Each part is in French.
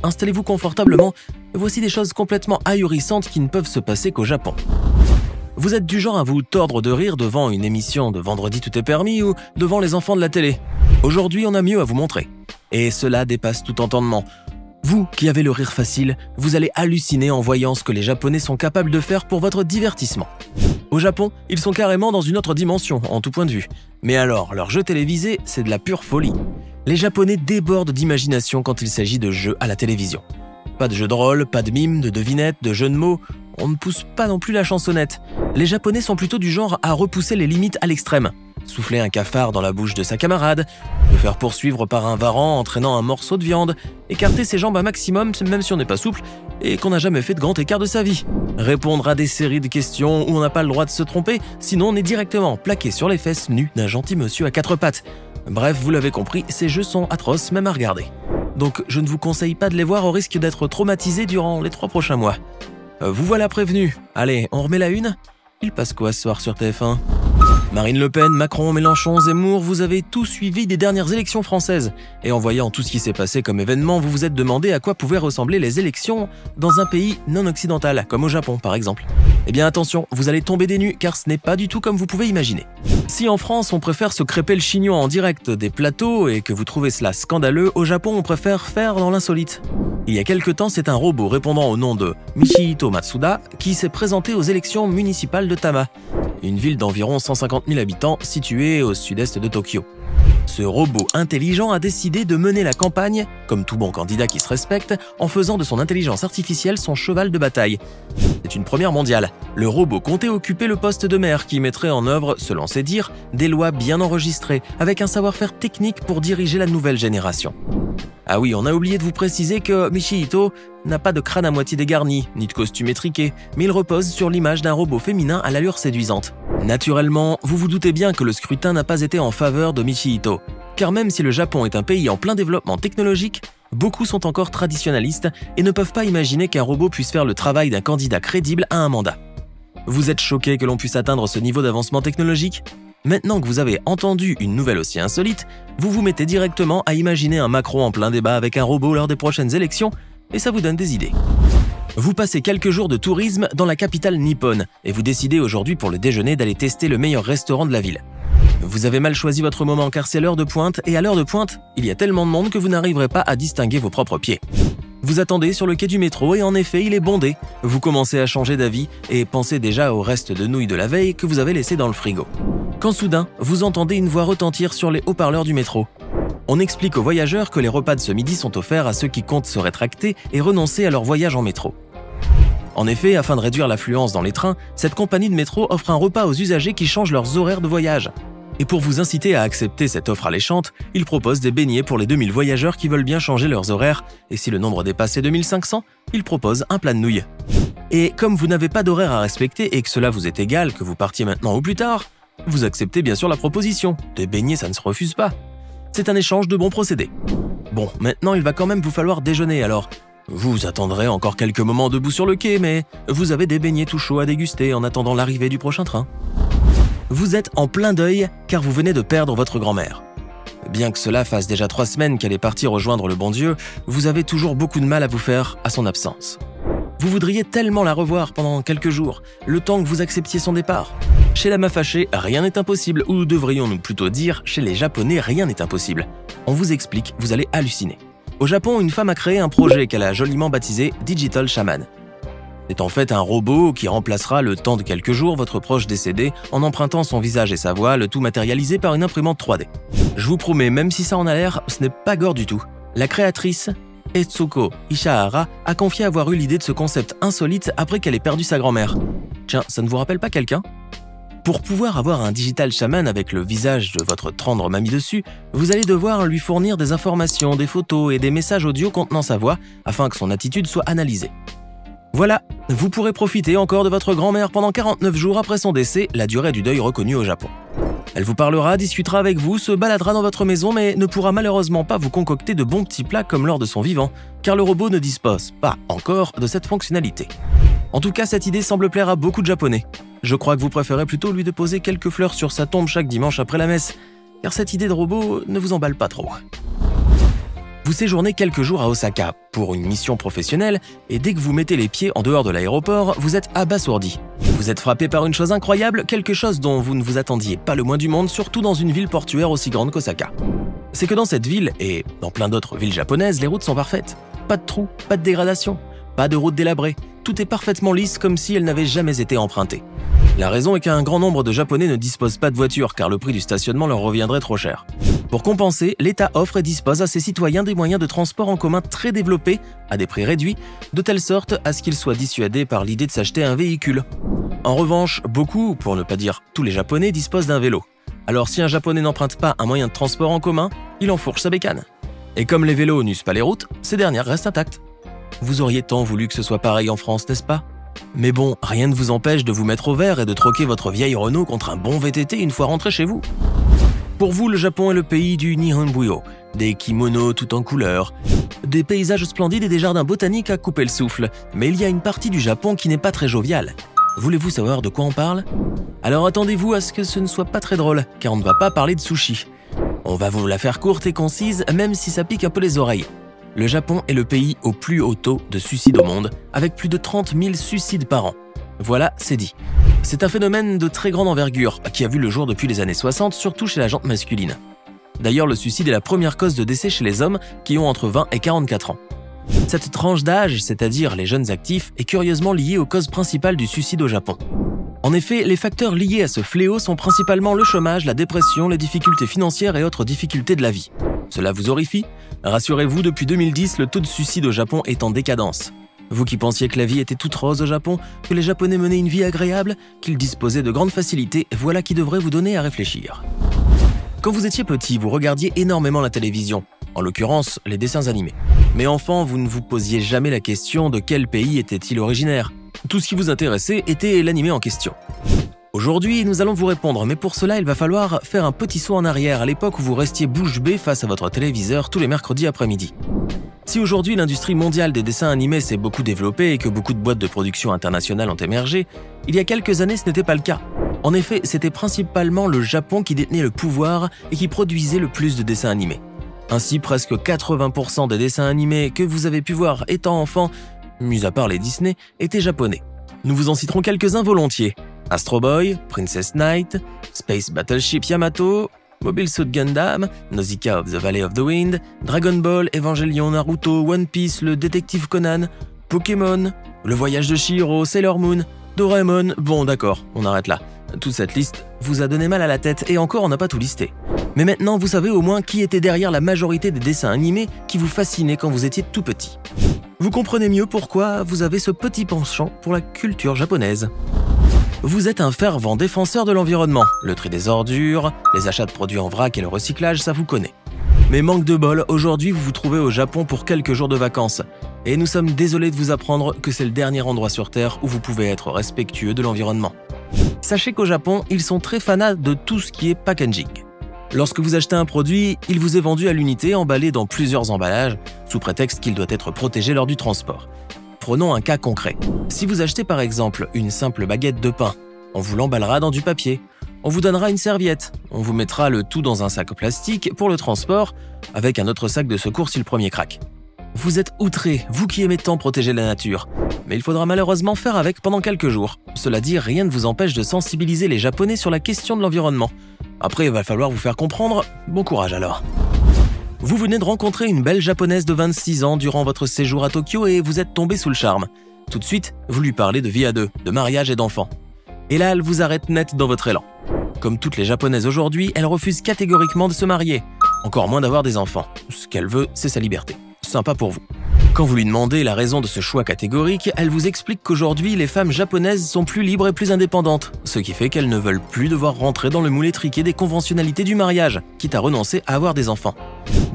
installez-vous confortablement. Voici des choses complètement ahurissantes qui ne peuvent se passer qu'au Japon. Vous êtes du genre à vous tordre de rire devant une émission de Vendredi tout est permis ou devant les enfants de la télé. Aujourd'hui, on a mieux à vous montrer. Et cela dépasse tout entendement. Vous qui avez le rire facile, vous allez halluciner en voyant ce que les Japonais sont capables de faire pour votre divertissement. Au Japon, ils sont carrément dans une autre dimension, en tout point de vue. Mais alors, leurs jeux télévisés, c'est de la pure folie. Les Japonais débordent d'imagination quand il s'agit de jeux à la télévision. Pas de jeux de rôle, pas de mimes, de devinettes, de jeux de mots. On ne pousse pas non plus la chansonnette. Les Japonais sont plutôt du genre à repousser les limites à l'extrême. Souffler un cafard dans la bouche de sa camarade, le faire poursuivre par un varan entraînant un morceau de viande, écarter ses jambes un maximum même si on n'est pas souple et qu'on n'a jamais fait de grand écart de sa vie. Répondre à des séries de questions où on n'a pas le droit de se tromper, sinon on est directement plaqué sur les fesses nues d'un gentil monsieur à quatre pattes. Bref, vous l'avez compris, ces jeux sont atroces même à regarder. Donc je ne vous conseille pas de les voir au risque d'être traumatisé durant les 3 prochains mois. Vous voilà prévenu. Allez, on remet la une? Il passe quoi ce soir sur TF1? Marine Le Pen, Macron, Mélenchon, Zemmour, vous avez tout suivi des dernières élections françaises. Et en voyant tout ce qui s'est passé comme événement, vous vous êtes demandé à quoi pouvaient ressembler les élections dans un pays non occidental, comme au Japon par exemple. Eh bien attention, vous allez tomber des nues car ce n'est pas du tout comme vous pouvez imaginer. Si en France on préfère se crêper le chignon en direct des plateaux et que vous trouvez cela scandaleux, au Japon on préfère faire dans l'insolite. Il y a quelque temps, c'est un robot répondant au nom de Michihito Matsuda qui s'est présenté aux élections municipales de Tama, une ville d'environ 150 000 habitants située au sud-est de Tokyo. Ce robot intelligent a décidé de mener la campagne, comme tout bon candidat qui se respecte, en faisant de son intelligence artificielle son cheval de bataille. C'est une première mondiale. Le robot comptait occuper le poste de maire qui mettrait en œuvre, selon ses dires, des lois bien enregistrées, avec un savoir-faire technique pour diriger la nouvelle génération. Ah oui, on a oublié de vous préciser que Michihito n'a pas de crâne à moitié dégarni, ni de costume étriqué, mais il repose sur l'image d'un robot féminin à l'allure séduisante. Naturellement, vous vous doutez bien que le scrutin n'a pas été en faveur de Michihito, car même si le Japon est un pays en plein développement technologique, beaucoup sont encore traditionalistes et ne peuvent pas imaginer qu'un robot puisse faire le travail d'un candidat crédible à un mandat. Vous êtes choqué que l'on puisse atteindre ce niveau d'avancement technologique ? Maintenant que vous avez entendu une nouvelle aussi insolite, vous vous mettez directement à imaginer un Macron en plein débat avec un robot lors des prochaines élections, et ça vous donne des idées. Vous passez quelques jours de tourisme dans la capitale nippone, et vous décidez aujourd'hui pour le déjeuner d'aller tester le meilleur restaurant de la ville. Vous avez mal choisi votre moment car c'est l'heure de pointe, et à l'heure de pointe, il y a tellement de monde que vous n'arriverez pas à distinguer vos propres pieds. Vous attendez sur le quai du métro et en effet, il est bondé. Vous commencez à changer d'avis et pensez déjà au reste de nouilles de la veille que vous avez laissé dans le frigo. Quand soudain, vous entendez une voix retentir sur les haut-parleurs du métro. On explique aux voyageurs que les repas de ce midi sont offerts à ceux qui comptent se rétracter et renoncer à leur voyage en métro. En effet, afin de réduire l'affluence dans les trains, cette compagnie de métro offre un repas aux usagers qui changent leurs horaires de voyage. Et pour vous inciter à accepter cette offre alléchante, ils proposent des beignets pour les 2000 voyageurs qui veulent bien changer leurs horaires, et si le nombre dépasse les 2500, ils proposent un plat de nouilles. Et comme vous n'avez pas d'horaire à respecter et que cela vous est égal que vous partiez maintenant ou plus tard, vous acceptez bien sûr la proposition. Des beignets, ça ne se refuse pas. C'est un échange de bons procédés. Bon, maintenant il va quand même vous falloir déjeuner, alors vous attendrez encore quelques moments debout sur le quai, mais vous avez des beignets tout chauds à déguster en attendant l'arrivée du prochain train. Vous êtes en plein deuil car vous venez de perdre votre grand-mère. Bien que cela fasse déjà 3 semaines qu'elle est partie rejoindre le bon Dieu, vous avez toujours beaucoup de mal à vous faire à son absence. Vous voudriez tellement la revoir pendant quelques jours, le temps que vous acceptiez son départ. Chez la Mafachée, rien n'est impossible, ou devrions-nous plutôt dire, chez les Japonais, rien n'est impossible. On vous explique, vous allez halluciner. Au Japon, une femme a créé un projet qu'elle a joliment baptisé Digital Shaman. C'est en fait un robot qui remplacera le temps de quelques jours votre proche décédé en empruntant son visage et sa voix, le tout matérialisé par une imprimante 3D. Je vous promets, même si ça en a l'air, ce n'est pas gore du tout. La créatrice, Etsuko Ishihara, a confié avoir eu l'idée de ce concept insolite après qu'elle ait perdu sa grand-mère. Tiens, ça ne vous rappelle pas quelqu'un ? Pour pouvoir avoir un digital shaman avec le visage de votre tendre mamie dessus, vous allez devoir lui fournir des informations, des photos et des messages audio contenant sa voix afin que son attitude soit analysée. Voilà, vous pourrez profiter encore de votre grand-mère pendant 49 jours après son décès, la durée du deuil reconnue au Japon. Elle vous parlera, discutera avec vous, se baladera dans votre maison mais ne pourra malheureusement pas vous concocter de bons petits plats comme lors de son vivant, car le robot ne dispose pas encore de cette fonctionnalité. En tout cas, cette idée semble plaire à beaucoup de Japonais. Je crois que vous préférez plutôt lui déposer quelques fleurs sur sa tombe chaque dimanche après la messe, car cette idée de robot ne vous emballe pas trop. Vous séjournez quelques jours à Osaka pour une mission professionnelle et dès que vous mettez les pieds en dehors de l'aéroport, vous êtes abasourdi. Vous êtes frappé par une chose incroyable, quelque chose dont vous ne vous attendiez pas le moins du monde, surtout dans une ville portuaire aussi grande qu'Osaka. C'est que dans cette ville, et dans plein d'autres villes japonaises, les routes sont parfaites. Pas de trous, pas de dégradation, pas de routes délabrées. Tout est parfaitement lisse comme si elles n'avaient jamais été empruntées. La raison est qu'un grand nombre de Japonais ne disposent pas de voiture car le prix du stationnement leur reviendrait trop cher. Pour compenser, l'État offre et dispose à ses citoyens des moyens de transport en commun très développés, à des prix réduits, de telle sorte à ce qu'ils soient dissuadés par l'idée de s'acheter un véhicule. En revanche, beaucoup, pour ne pas dire tous les Japonais, disposent d'un vélo. Alors si un Japonais n'emprunte pas un moyen de transport en commun, il enfourche sa bécane. Et comme les vélos n'usent pas les routes, ces dernières restent intactes. Vous auriez tant voulu que ce soit pareil en France, n'est-ce pas ? Mais bon, rien ne vous empêche de vous mettre au vert et de troquer votre vieille Renault contre un bon VTT une fois rentré chez vous. Pour vous, le Japon est le pays du Nihonbuyo, des kimonos tout en couleurs, des paysages splendides et des jardins botaniques à couper le souffle. Mais il y a une partie du Japon qui n'est pas très joviale. Voulez-vous savoir de quoi on parle ? Alors attendez-vous à ce que ce ne soit pas très drôle, car on ne va pas parler de sushi. On va vous la faire courte et concise, même si ça pique un peu les oreilles. Le Japon est le pays au plus haut taux de suicides au monde, avec plus de 30 000 suicides par an. Voilà, c'est dit. C'est un phénomène de très grande envergure, qui a vu le jour depuis les années 60, surtout chez la gente masculine. D'ailleurs, le suicide est la première cause de décès chez les hommes qui ont entre 20 et 44 ans. Cette tranche d'âge, c'est-à-dire les jeunes actifs, est curieusement liée aux causes principales du suicide au Japon. En effet, les facteurs liés à ce fléau sont principalement le chômage, la dépression, les difficultés financières et autres difficultés de la vie. Cela vous horrifie ? Rassurez-vous, depuis 2010, le taux de suicide au Japon est en décadence. Vous qui pensiez que la vie était toute rose au Japon, que les Japonais menaient une vie agréable, qu'ils disposaient de grandes facilités, voilà qui devrait vous donner à réfléchir. Quand vous étiez petit, vous regardiez énormément la télévision, en l'occurrence les dessins animés. Mais enfant, vous ne vous posiez jamais la question de quel pays était-il originaire. Tout ce qui vous intéressait était l'animé en question. Aujourd'hui, nous allons vous répondre, mais pour cela, il va falloir faire un petit saut en arrière à l'époque où vous restiez bouche bée face à votre téléviseur tous les mercredis après-midi. Si aujourd'hui l'industrie mondiale des dessins animés s'est beaucoup développée et que beaucoup de boîtes de production internationales ont émergé, il y a quelques années ce n'était pas le cas. En effet, c'était principalement le Japon qui détenait le pouvoir et qui produisait le plus de dessins animés. Ainsi, presque 80% des dessins animés que vous avez pu voir étant enfant, mis à part les Disney, étaient japonais. Nous vous en citerons quelques-uns volontiers. Astro Boy, Princess Knight, Space Battleship Yamato, Mobile Suit Gundam, Nausicaa of the Valley of the Wind, Dragon Ball, Evangelion, Naruto, One Piece, le détective Conan, Pokémon, le voyage de Chihiro, Sailor Moon, Doraemon, bon d'accord, on arrête là. Toute cette liste vous a donné mal à la tête et encore on n'a pas tout listé. Mais maintenant vous savez au moins qui était derrière la majorité des dessins animés qui vous fascinaient quand vous étiez tout petit. Vous comprenez mieux pourquoi vous avez ce petit penchant pour la culture japonaise. Vous êtes un fervent défenseur de l'environnement, le tri des ordures, les achats de produits en vrac et le recyclage, ça vous connaît. Mais manque de bol, aujourd'hui vous vous trouvez au Japon pour quelques jours de vacances. Et nous sommes désolés de vous apprendre que c'est le dernier endroit sur Terre où vous pouvez être respectueux de l'environnement. Sachez qu'au Japon, ils sont très fanats de tout ce qui est packaging. Lorsque vous achetez un produit, il vous est vendu à l'unité, emballé dans plusieurs emballages, sous prétexte qu'il doit être protégé lors du transport. Prenons un cas concret. Si vous achetez par exemple une simple baguette de pain, on vous l'emballera dans du papier. On vous donnera une serviette. On vous mettra le tout dans un sac plastique pour le transport, avec un autre sac de secours si le premier craque. Vous êtes outré, vous qui aimez tant protéger la nature. Mais il faudra malheureusement faire avec pendant quelques jours. Cela dit, rien ne vous empêche de sensibiliser les Japonais sur la question de l'environnement. Après, il va falloir vous faire comprendre. Bon courage alors. Vous venez de rencontrer une belle japonaise de 26 ans durant votre séjour à Tokyo et vous êtes tombé sous le charme. Tout de suite, vous lui parlez de vie à deux, de mariage et d'enfants. Et là, elle vous arrête net dans votre élan. Comme toutes les japonaises aujourd'hui, elle refuse catégoriquement de se marier, encore moins d'avoir des enfants. Ce qu'elle veut, c'est sa liberté. Sympa pour vous. Quand vous lui demandez la raison de ce choix catégorique, elle vous explique qu'aujourd'hui, les femmes japonaises sont plus libres et plus indépendantes, ce qui fait qu'elles ne veulent plus devoir rentrer dans le moule étriqué des conventionnalités du mariage, quitte à renoncer à avoir des enfants.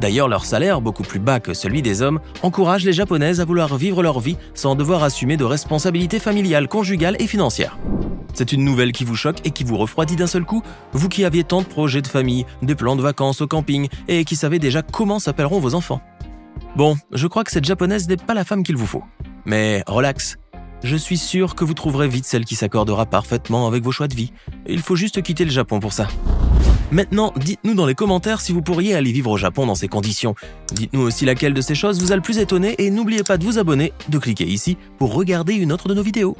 D'ailleurs, leur salaire, beaucoup plus bas que celui des hommes, encourage les japonaises à vouloir vivre leur vie sans devoir assumer de responsabilités familiales, conjugales et financières. C'est une nouvelle qui vous choque et qui vous refroidit d'un seul coup, vous qui aviez tant de projets de famille, des plans de vacances au camping et qui savez déjà comment s'appelleront vos enfants. Bon, je crois que cette japonaise n'est pas la femme qu'il vous faut. Mais relax, je suis sûr que vous trouverez vite celle qui s'accordera parfaitement avec vos choix de vie. Il faut juste quitter le Japon pour ça. Maintenant, dites-nous dans les commentaires si vous pourriez aller vivre au Japon dans ces conditions. Dites-nous aussi laquelle de ces choses vous a le plus étonné et n'oubliez pas de vous abonner, de cliquer ici pour regarder une autre de nos vidéos.